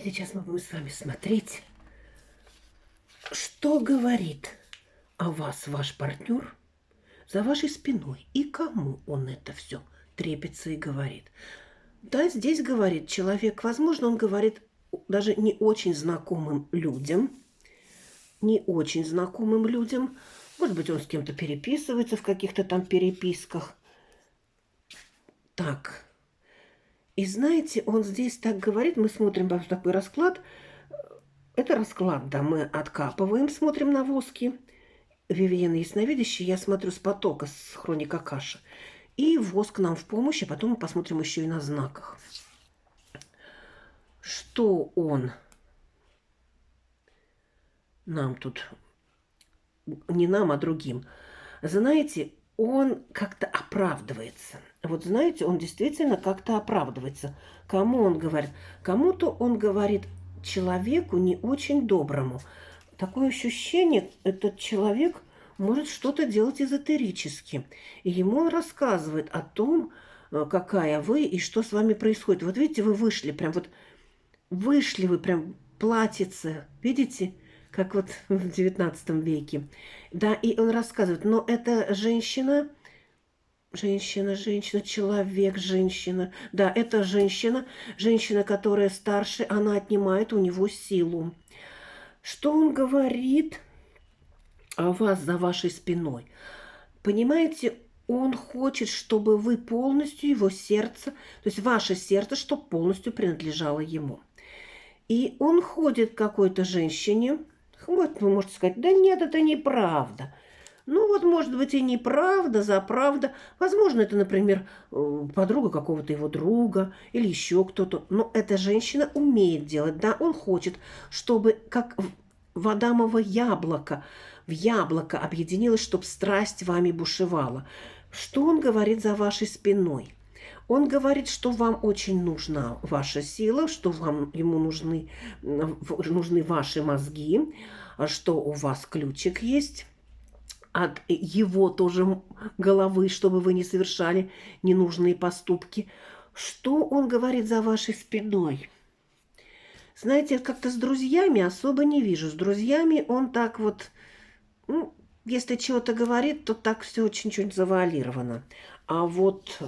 Сейчас мы будем с вами смотреть, что говорит о вас ваш партнер за вашей спиной и кому он это все трепится и говорит. Да, здесь говорит человек, возможно, он говорит даже не очень знакомым людям, Может быть, он с кем-то переписывается в каких-то там переписках. Так. И знаете, он здесь так говорит, мы смотрим такой расклад. Это расклад, да, мы откапываем, смотрим на воски. Вивиена ясновидящая, я смотрю с потока, с хроника Каши. И воск нам в помощь, а потом мы посмотрим еще и на знаках. Что он нам тут, не нам, а другим. Знаете, он как-то оправдывается. Вот знаете, он действительно как-то оправдывается. Кому он говорит? Кому-то он говорит человеку не очень доброму. Такое ощущение, этот человек может что-то делать эзотерически. И ему он рассказывает о том, какая вы и что с вами происходит. Вот видите, вы вышли, прям вот вышли вы, прям платьице, видите? Как вот в 19 веке. Да, и он рассказывает, но эта женщина, человек, женщина. Да, это женщина, которая старше, она отнимает у него силу. Что он говорит о вас за вашей спиной? Понимаете, он хочет, чтобы вы полностью его сердце, то есть ваше сердце, чтобы полностью принадлежало ему. И он ходит к какой-то женщине. Вот вы можете сказать, да нет, это неправда. Ну вот, может быть, и неправда, за правда. Возможно, это, например, подруга какого-то его друга или еще кто-то. Но эта женщина умеет делать, да, он хочет, чтобы как в Адамово яблоко, в яблоко объединилось, чтобы страсть вами бушевала. Что он говорит за вашей спиной? Он говорит, что вам очень нужна ваша сила, что ему нужны ваши мозги, что у вас ключик есть от его тоже головы, чтобы вы не совершали ненужные поступки. Что он говорит за вашей спиной? Знаете, как-то с друзьями особо не вижу. С друзьями он так вот, ну, если чего-то говорит, то так все очень-очень завуалировано. А вот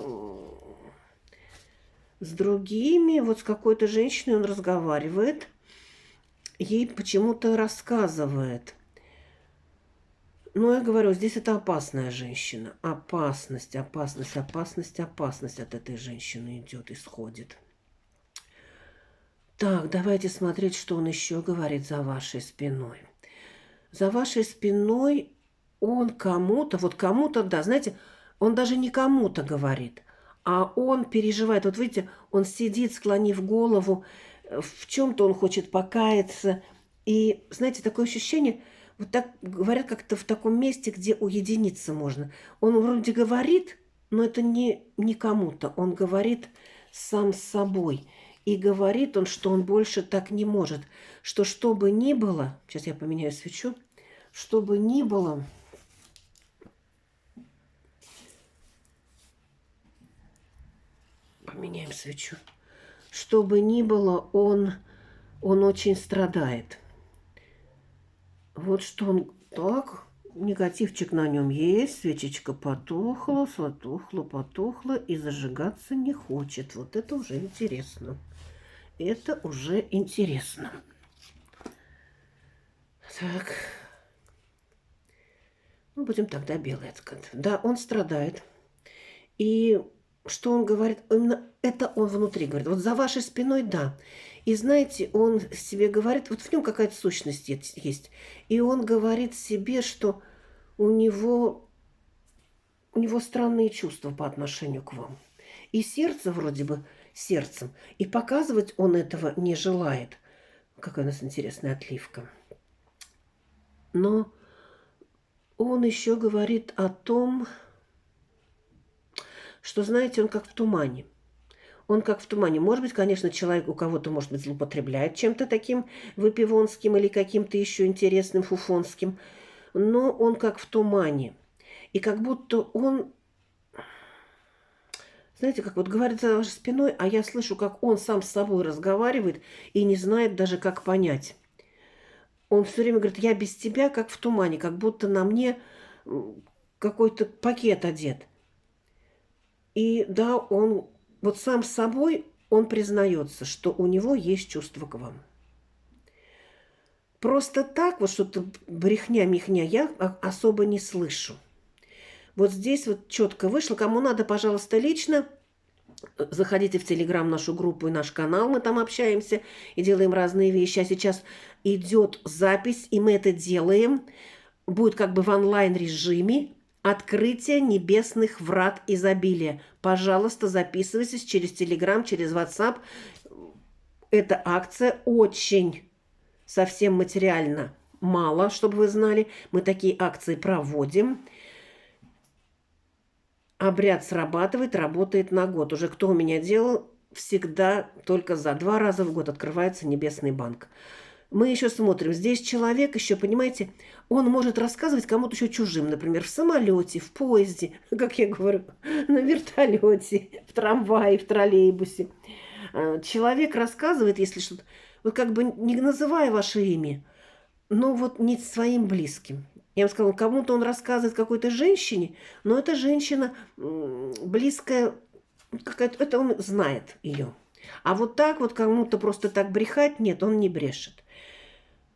с другими, вот с какой-то женщиной он разговаривает, ей почему-то рассказывает. Но я говорю, здесь это опасная женщина. Опасность от этой женщины идет, исходит. Так, давайте смотреть, что он еще говорит за вашей спиной. За вашей спиной он кому-то, да, знаете, он даже не кому-то говорит, а он переживает. Вот видите, он сидит, склонив голову, в чем-то он хочет покаяться. И, знаете, такое ощущение, вот так говорят как-то в таком месте, где уединиться можно. Он вроде говорит, но это не кому-то. Он говорит сам с собой. И говорит он, что он больше так не может. Что бы ни было... Сейчас я поменяю свечу. Что бы ни было... Поменяем свечу. Что бы ни было, он очень страдает. Вот что он... Так, негативчик на нем есть. Свечечка потухла, потухла и зажигаться не хочет. Вот это уже интересно. Это уже интересно. Так. Ну, будем тогда белый откат. Да, он страдает. И что он говорит? Именно это он внутри говорит. Вот за вашей спиной, да. И знаете, он себе говорит, вот в нем какая-то сущность есть. И он говорит себе, что у него странные чувства по отношению к вам. И сердце вроде бы сердцем. И показывать он этого не желает. Какая у нас интересная отливка. Но он еще говорит о том, что, знаете, он как в тумане. Он как в тумане. Может быть, конечно, человек у кого-то, может быть, злоупотребляет чем-то таким выпивонским или каким-то еще интересным фуфонским. Но он как в тумане. И как будто он Знаете, как вот говорит за вашей спиной, а я слышу, как он сам с собой разговаривает и не знает даже, как понять. Он все время говорит, я без тебя, как в тумане, как будто на мне какой-то пакет одет. И да, он вот сам с собой, он признается, что у него есть чувство к вам. Просто так вот что-то брехня-мехня я особо не слышу. Вот здесь вот четко вышло. Кому надо, пожалуйста, лично заходите в Телеграм, нашу группу и наш канал. Мы там общаемся и делаем разные вещи. А сейчас идет запись, и мы это делаем. Будет как бы в онлайн-режиме. Открытие небесных врат изобилия. Пожалуйста, записывайтесь через Телеграм, через WhatsApp. Эта акция очень совсем материально мало, чтобы вы знали. Мы такие акции проводим. Обряд срабатывает, работает на год. Уже кто у меня делал, всегда только за 2 раза в год открывается небесный банк. Мы еще смотрим. Здесь человек еще, понимаете, он может рассказывать кому-то еще чужим. Например, в самолете, в поезде, как я говорю, на вертолете, в трамвае, в троллейбусе. Человек рассказывает, если что-то, вот как бы не называя ваше имя, но вот не своим близким. Я вам сказала, кому-то он рассказывает какой-то женщине, но эта женщина близкая, это он знает ее. А вот так вот кому-то просто так брехать, нет, он не брешет.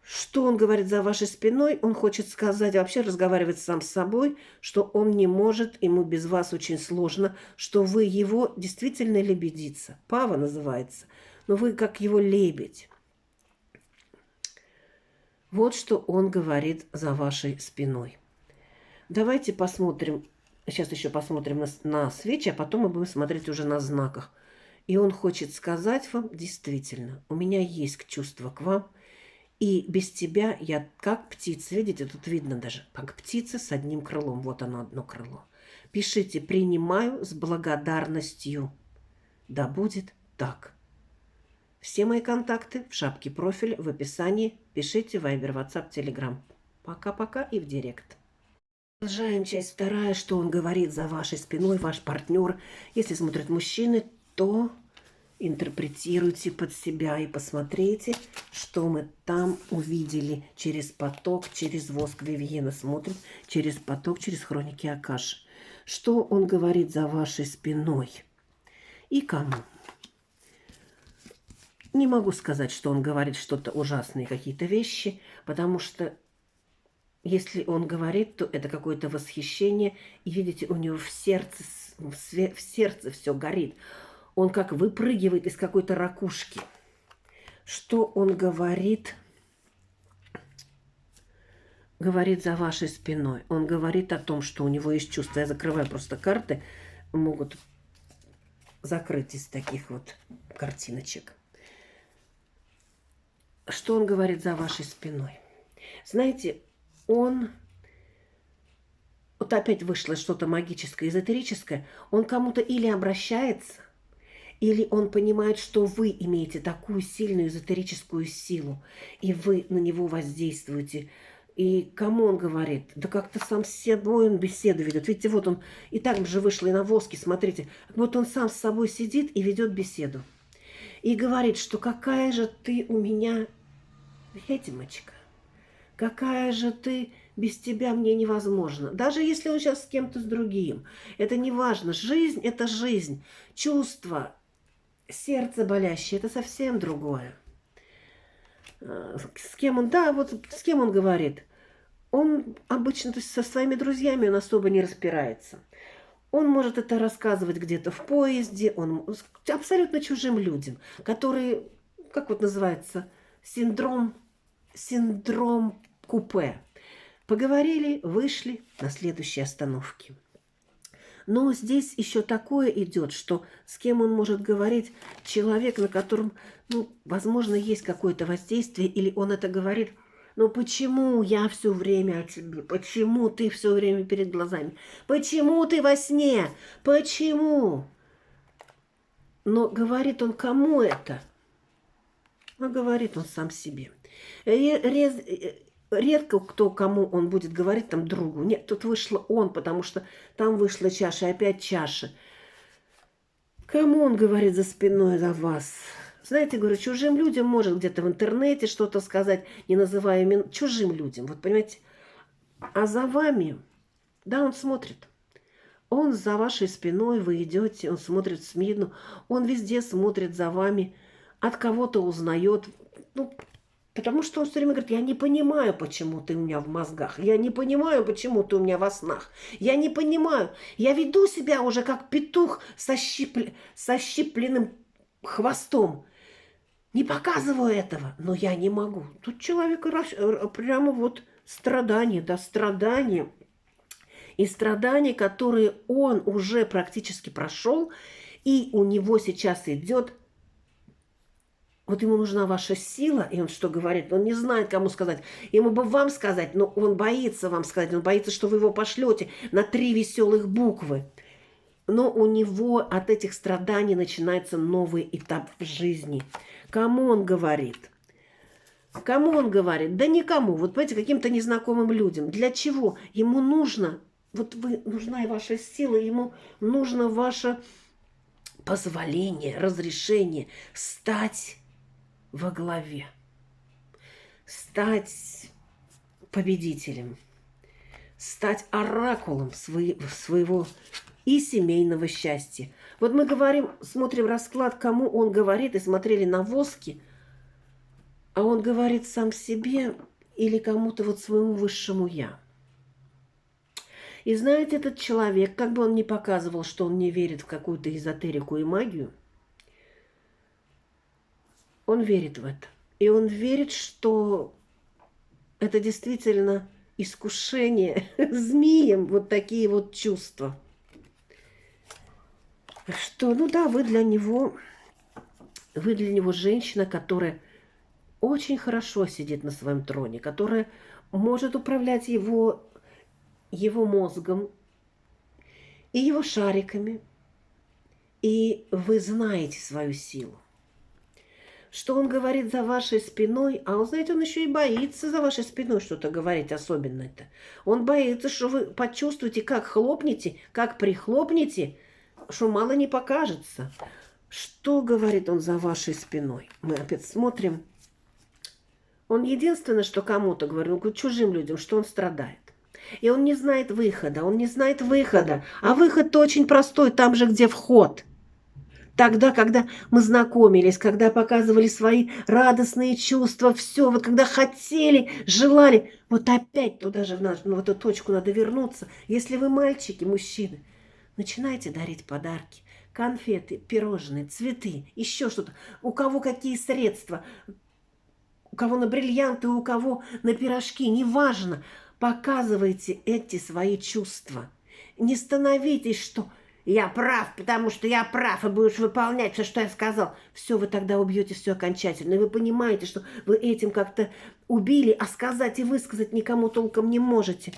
Что он говорит за вашей спиной? Он хочет сказать, вообще разговаривать сам с собой, что он не может, ему без вас очень сложно, что вы его действительно лебедица. Пава называется, но вы как его лебедь. Вот что он говорит за вашей спиной. Давайте посмотрим, сейчас еще посмотрим на свечи, а потом мы будем смотреть уже на знаках. И он хочет сказать вам, действительно, у меня есть чувство к вам, и без тебя я как птица, видите, тут видно даже, как птица с одним крылом. Вот оно, одно крыло. Пишите «принимаю с благодарностью». Да будет так. Все мои контакты в шапке профиля, в описании. Пишите Viber, WhatsApp, Telegram. Пока-пока и в директ. Продолжаем часть вторая, что он говорит за вашей спиной, ваш партнер. Если смотрят мужчины, то интерпретируйте под себя и посмотрите, что мы там увидели через поток, через воск Вивьена смотрит, через поток, через хроники Акаши. Что он говорит за вашей спиной и кому? Не могу сказать, что он говорит что-то ужасные какие-то вещи, потому что если он говорит, то это какое-то восхищение. И видите, у него в сердце все горит. Он как выпрыгивает из какой-то ракушки. Что он говорит? Говорит за вашей спиной. Он говорит о том, что у него есть чувство. Я закрываю просто карты. Могут закрыть из таких вот картиночек. Что он говорит за вашей спиной? Знаете, он... Вот опять вышло что-то магическое, эзотерическое. Он кому-то или обращается, или он понимает, что вы имеете такую сильную эзотерическую силу, и вы на него воздействуете. И кому он говорит? Да как-то сам с собой он беседу ведет. Видите, вот он, и так же вышло и на воске, смотрите. Вот он сам с собой сидит и ведет беседу. И говорит, что какая же ты у меня ведьмочка. Какая же ты, без тебя мне невозможно. Даже если он сейчас с кем-то с другим. Это не важно. Жизнь – это жизнь. Чувство, сердце болящее – это совсем другое. С кем он, да, вот с кем он говорит. Он обычно, то есть со своими друзьями он особо не разбирается. Он может это рассказывать где-то в поезде, он абсолютно чужим людям, которые, как вот называется, синдром купе. Поговорили, вышли на следующей остановке. Но здесь еще такое идет, что с кем он может говорить человек, на котором, ну, возможно, есть какое-то воздействие, или он это говорит, но почему я все время о тебе? Почему ты все время перед глазами? Почему ты во сне? Почему? Но говорит он кому это? А говорит он сам себе. Редко кто кому он будет говорить, там другу. Нет, тут вышло он, потому что там вышла чаша, опять чаша. Кому он говорит за спиной за вас? Знаете, говорю, чужим людям может где-то в интернете что-то сказать, не называя имен, чужим людям, вот понимаете. А за вами, да, он смотрит. Он за вашей спиной, вы идете, он смотрит в СМИ, он везде смотрит за вами, от кого-то узнает. Ну, потому что он все время говорит, я не понимаю, почему ты у меня в мозгах, я не понимаю, почему ты у меня во снах, я не понимаю, я веду себя уже как петух со щипленным хвостом. Не показываю этого, но я не могу. Тут человек прямо вот страдание, да, страдание. И страдания, которые он уже практически прошел, и у него сейчас идет, вот ему нужна ваша сила, и он что говорит? Он не знает, кому сказать. Ему бы вам сказать, но он боится вам сказать, он боится, что вы его пошлете на 3 веселых буквы. Но у него от этих страданий начинается новый этап в жизни. Кому он говорит? Кому он говорит? Да никому. Вот, понимаете, каким-то незнакомым людям. Для чего? Ему нужно, вот вы, нужна и ваша сила, ему нужно ваше позволение, разрешение стать во главе, стать победителем, стать оракулом своего и семейного счастья. Вот мы говорим, смотрим расклад, кому он говорит, и смотрели на воски, а он говорит сам себе или кому-то вот своему высшему «я». И знаете, этот человек, как бы он ни показывал, что он не верит в какую-то эзотерику и магию, он верит в это. И он верит, что это действительно искушение змеем, вот такие вот чувства. Что, ну да, вы для него женщина, которая очень хорошо сидит на своем троне, которая может управлять его мозгом и его шариками. И вы знаете свою силу. Что он говорит за вашей спиной, а он, знаете, он еще и боится за вашей спиной что-то говорить особенно-то. Он боится, что вы почувствуете, как хлопнете, как прихлопнете, что мало не покажется. Что говорит он за вашей спиной? Мы опять смотрим. Он единственное, что кому-то говорит, чужим людям, что он страдает. И он не знает выхода, он не знает выхода. А выход-то очень простой, там же, где вход. Тогда, когда мы знакомились, когда показывали свои радостные чувства, все, вот когда хотели, желали, вот опять туда же, в эту точку надо вернуться. Если вы мальчики, мужчины, начинайте дарить подарки, конфеты, пирожные, цветы, еще что-то. У кого какие средства, у кого на бриллианты, у кого на пирожки, неважно. Показывайте эти свои чувства. Не становитесь, что я прав, потому что я прав, и будешь выполнять все, что я сказал. Все, вы тогда убьете все окончательно. И вы понимаете, что вы этим как-то убили, а сказать и высказать никому толком не можете.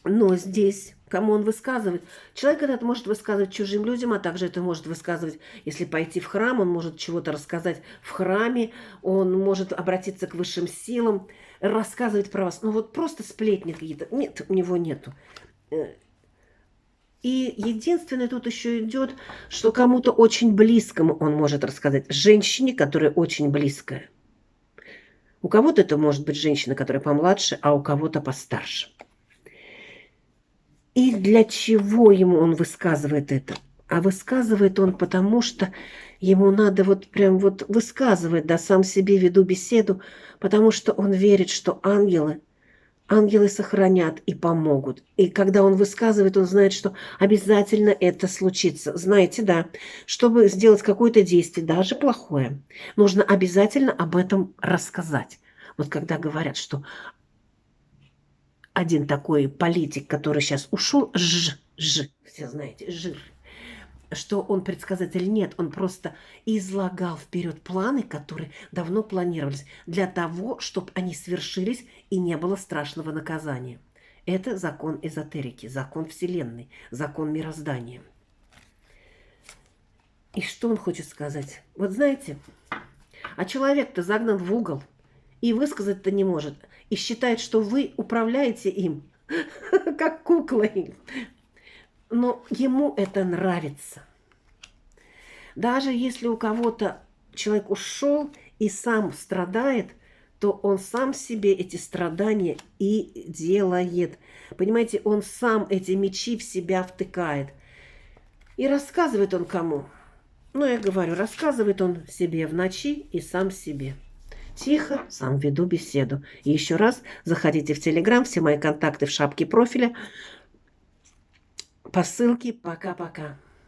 Но здесь, кому он высказывает? Человек этот может высказывать чужим людям, а также это может высказывать, если пойти в храм, он может чего-то рассказать в храме, он может обратиться к высшим силам, рассказывать про вас. Ну вот просто сплетни какие-то. Нет, у него нету. И единственное тут еще идет, что кому-то очень близкому он может рассказать. Женщине, которая очень близкая. У кого-то это может быть женщина, которая помладше, а у кого-то постарше. И для чего ему он высказывает это? А высказывает он потому, что ему надо вот прям вот высказывать, да, сам себе веду беседу, потому что он верит, что ангелы сохранят и помогут. И когда он высказывает, он знает, что обязательно это случится. Знаете, да, чтобы сделать какое-то действие, даже плохое, нужно обязательно об этом рассказать. Вот когда говорят, что один такой политик, который сейчас ушел, все знаете, жир, что он предсказатель, нет, он просто излагал вперед планы, которые давно планировались, для того, чтобы они свершились и не было страшного наказания. Это закон эзотерики, закон Вселенной, закон мироздания. И что он хочет сказать? Вот знаете, а человек-то загнан в угол и высказать-то не может, и считает, что вы управляете им, как куклой. Но ему это нравится. Даже если у кого-то человек ушел и сам страдает, то он сам себе эти страдания и делает. Понимаете, он сам эти мечи в себя втыкает. И рассказывает он кому? Ну, я говорю, рассказывает он себе в ночи и сам себе. Тихо, сам веду беседу. И еще раз заходите в Телеграм, все мои контакты в шапке профиля. По ссылке. Пока-пока.